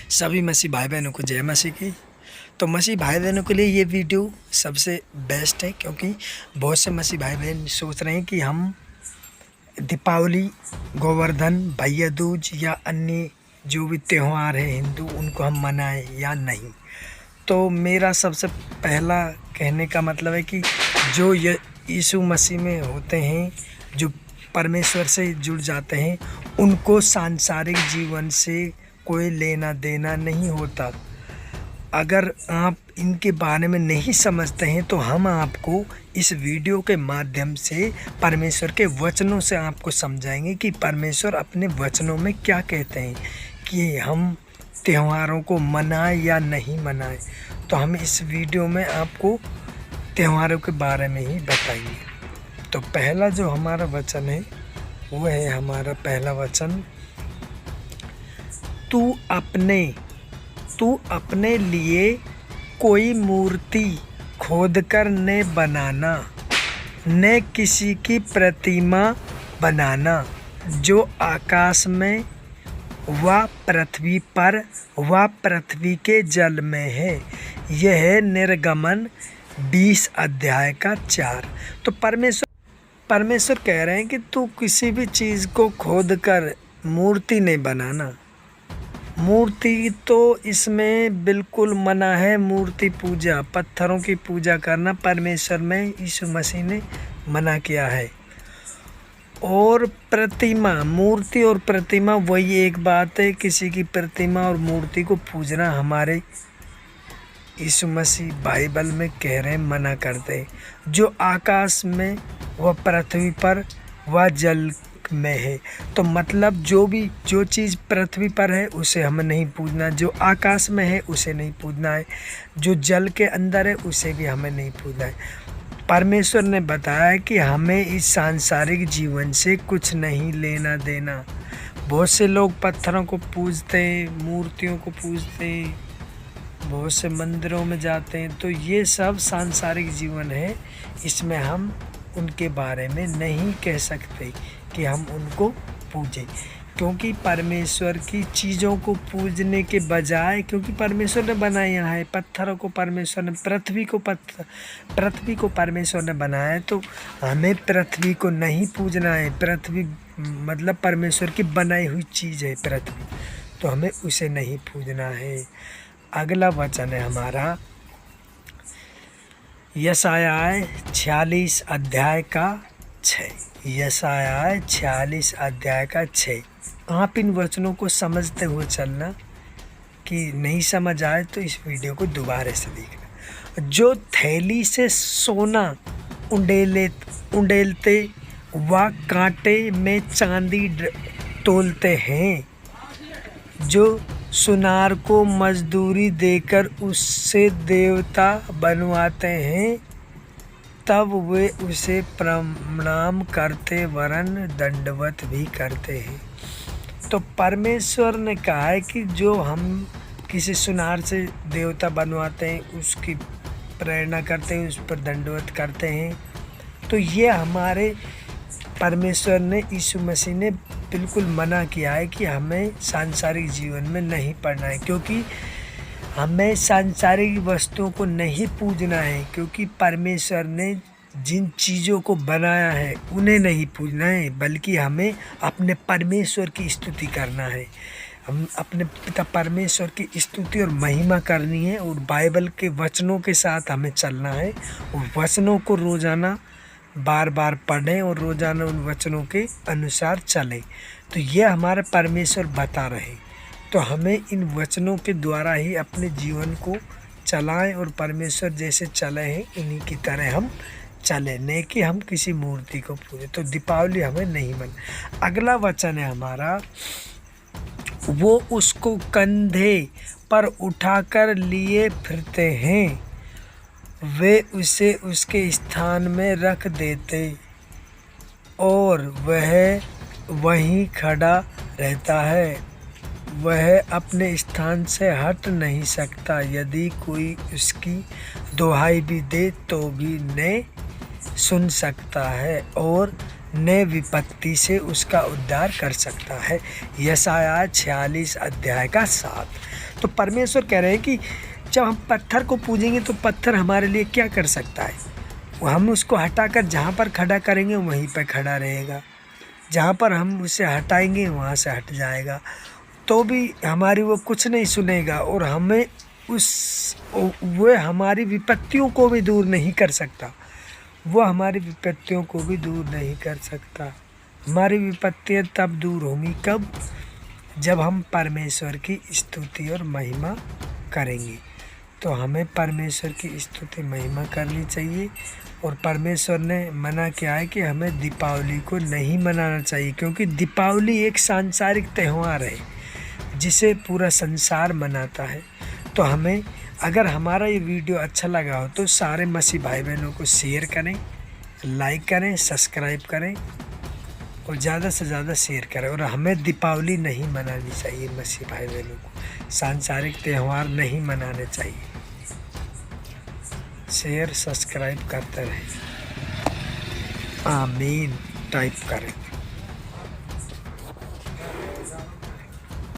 सभी मसीह भाई बहनों को जय मसीह की। तो मसीह भाई बहनों के लिए ये वीडियो सबसे बेस्ट है, क्योंकि बहुत से मसीह भाई बहन सोच रहे हैं कि हम दीपावली, गोवर्धन, भैया दूज या अन्य जो भी त्यौहार है हिंदू, उनको हम मनाएं या नहीं। तो मेरा सबसे पहला कहने का मतलब है कि जो यीशु मसीह में होते हैं, जो परमेश्वर से जुड़ जाते हैं, उनको सांसारिक जीवन से कोई लेना देना नहीं होता। अगर आप इनके बारे में नहीं समझते हैं तो हम आपको इस वीडियो के माध्यम से परमेश्वर के वचनों से आपको समझाएंगे कि परमेश्वर अपने वचनों में क्या कहते हैं कि हम त्योहारों को मनाएं या नहीं मनाएं। तो हम इस वीडियो में आपको त्योहारों के बारे में ही बताएंगे। तो पहला जो हमारा वचन है वो है हमारा पहला वचन, तू अपने लिए कोई मूर्ति खोदकर न बनाना, न किसी की प्रतिमा बनाना जो आकाश में व पृथ्वी पर व पृथ्वी के जल में है। यह है निर्गमन 20 अध्याय का 4। तो परमेश्वर कह रहे हैं कि तू किसी भी चीज़ को खोदकर मूर्ति नहीं बनाना। मूर्ति तो इसमें बिल्कुल मना है। मूर्ति पूजा, पत्थरों की पूजा करना परमेश्वर में यीशु मसीह ने मना किया है। और प्रतिमा, मूर्ति और प्रतिमा वही एक बात है। किसी की प्रतिमा और मूर्ति को पूजना हमारे यीशु मसीह बाइबल में कह रहे हैं, मना करते हैं। जो आकाश में व पृथ्वी पर व जल में है, तो मतलब जो चीज़ पृथ्वी पर है उसे हमें नहीं पूजना, जो आकाश में है उसे नहीं पूजना है, जो जल के अंदर है उसे भी हमें नहीं पूजना है। परमेश्वर ने बताया कि हमें इस सांसारिक जीवन से कुछ नहीं लेना देना। बहुत से लोग पत्थरों को पूजते हैं, मूर्तियों को पूजते हैं, बहुत से मंदिरों में जाते हैं। तो ये सब सांसारिक जीवन है, इसमें हम उनके बारे में नहीं कह सकते कि हम उनको पूजें, क्योंकि परमेश्वर की चीज़ों को पूजने के बजाय, क्योंकि परमेश्वर ने बनाया है पत्थरों को, परमेश्वर ने पृथ्वी को परमेश्वर ने बनाया है, तो हमें पृथ्वी को नहीं पूजना है। पृथ्वी मतलब परमेश्वर की बनाई हुई चीज़ है पृथ्वी, तो हमें उसे नहीं पूजना है। अगला वचन है हमारा यशायाह 46 अध्याय का 6। यशायाह 46 अध्याय का 6। आप इन वचनों को समझते हुए चलना, कि नहीं समझ आए तो इस वीडियो को दोबारा से देखना। जो थैली से सोना उंडेलते व कांटे में चांदी तोलते हैं, जो सुनार को मजदूरी देकर उससे देवता बनवाते हैं, तब वे उसे प्रणाम करते वरन दंडवत भी करते हैं। तो परमेश्वर ने कहा है कि जो हम किसी सुनार से देवता बनवाते हैं, उसकी प्रेरणा करते हैं, उस पर दंडवत करते हैं, तो ये हमारे परमेश्वर ने, यीशु मसीह ने बिल्कुल मना किया है कि हमें सांसारिक जीवन में नहीं पड़ना है, क्योंकि हमें सांसारिक वस्तुओं को नहीं पूजना है, क्योंकि परमेश्वर ने जिन चीज़ों को बनाया है उन्हें नहीं पूजना है, बल्कि हमें अपने परमेश्वर की स्तुति करना है। हम अपने पिता परमेश्वर की स्तुति और महिमा करनी है, और बाइबल के वचनों के साथ हमें चलना है, और वचनों को रोज़ाना बार बार पढ़ें और रोज़ाना उन वचनों के अनुसार चलें। तो ये हमारे परमेश्वर बता रहे हैं, तो हमें इन वचनों के द्वारा ही अपने जीवन को चलाएं, और परमेश्वर जैसे चले हैं उन्हीं की तरह हम चलें, नहीं कि हम किसी मूर्ति को पूजें। तो दीपावली हमें नहीं मना। अगला वचन है हमारा, वो उसको कंधे पर उठाकर लिए फिरते हैं, वे उसे उसके स्थान में रख देते और वह वहीं खड़ा रहता है। वह अपने स्थान से हट नहीं सकता। यदि कोई उसकी दुहाई भी दे तो भी न सुन सकता है और न विपत्ति से उसका उद्धार कर सकता है। यशायाह 46 अध्याय का 7। तो परमेश्वर कह रहे हैं कि जब हम पत्थर को पूजेंगे तो पत्थर हमारे लिए क्या कर सकता है? वो हम उसको हटाकर जहाँ पर खड़ा करेंगे वहीं पर खड़ा रहेगा, जहाँ पर हम उसे हटाएंगे वहाँ से हट जाएगा, तो भी हमारी वो कुछ नहीं सुनेगा और हमें वो हमारी विपत्तियों को भी दूर नहीं कर सकता। वो हमारी विपत्तियों को भी दूर नहीं कर सकता। हमारी विपत्तियाँ तब दूर होंगी कब? जब हम परमेश्वर की स्तुति और महिमा करेंगे। तो हमें परमेश्वर की स्तुति महिमा करनी चाहिए। और परमेश्वर ने मना किया है कि हमें दीपावली को नहीं मनाना चाहिए, क्योंकि दीपावली एक सांसारिक त्यौहार है जिसे पूरा संसार मनाता है। तो हमें, अगर हमारा ये वीडियो अच्छा लगा हो तो सारे मसीह भाई बहनों को शेयर करें, लाइक करें, सब्सक्राइब करें और ज़्यादा से ज़्यादा शेयर करें। और हमें दीपावली नहीं मनानी चाहिए, मसीह भाई बहनों को सांसारिक त्यौहार नहीं मनाने चाहिए। शेयर सब्सक्राइब करते रहें। आमीन टाइप करें।